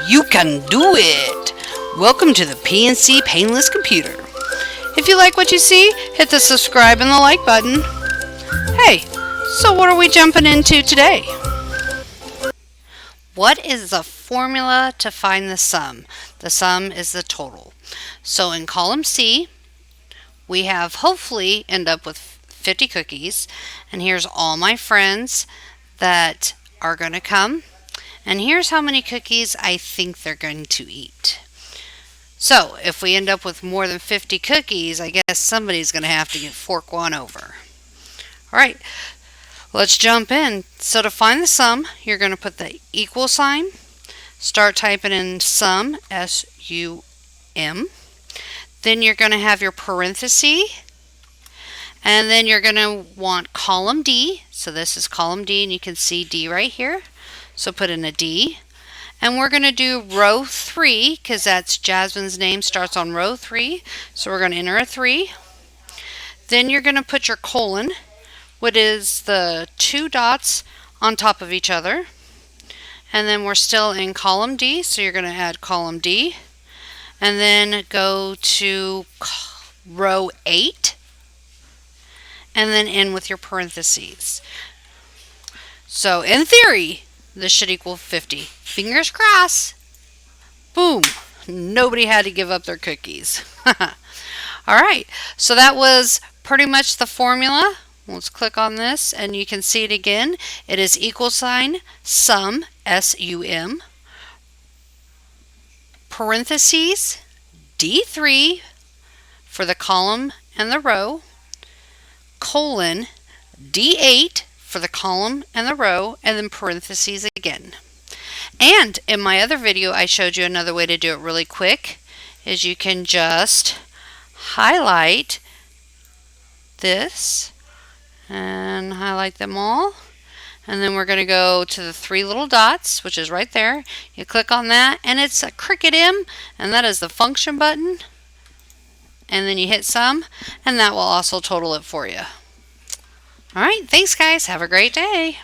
You can do it! Welcome to the PNC Painless Computer. If you like what you see, hit the subscribe and the like button. Hey, so what are we jumping into today? What is the formula to find the sum? The sum is the total. So in column C, we have hopefully end up with 50 cookies. And here's all my friends that are going to come. And here's how many cookies I think they're going to eat. So if we end up with more than 50 cookies, I guess somebody's going to have to fork one over. All right, let's jump in. So to find the sum, you're going to put the equal sign, start typing in sum, S-U-M. Then you're going to have your parenthesis, and then you're going to want column D. So this is column D, and you can see D right here. So put in a D. And we're going to do row 3, because that's Jasmine's name, starts on row 3. So we're going to enter a 3. Then you're going to put your colon, which is the 2 dots on top of each other. And then we're still in column D, so you're going to add column D. And then go to row 8. And then end with your parentheses. So in theory, this should equal 50. Fingers crossed. Boom. Nobody had to give up their cookies. All right. So that was pretty much the formula. Let's click on this and you can see it again. It is equal sign, sum, S-U-M, parentheses, D3 for the column and the row, colon, D8 for the column and the row, and then parentheses again. And in my other video, I showed you another way to do it really quick, is you can just highlight this and highlight them all. And then we're going to go to the 3 little dots, which is right there. You click on that, and it's a cricket M, and that is the function button. And then you hit sum, and that will also total it for you. All right, thanks guys. Have a great day.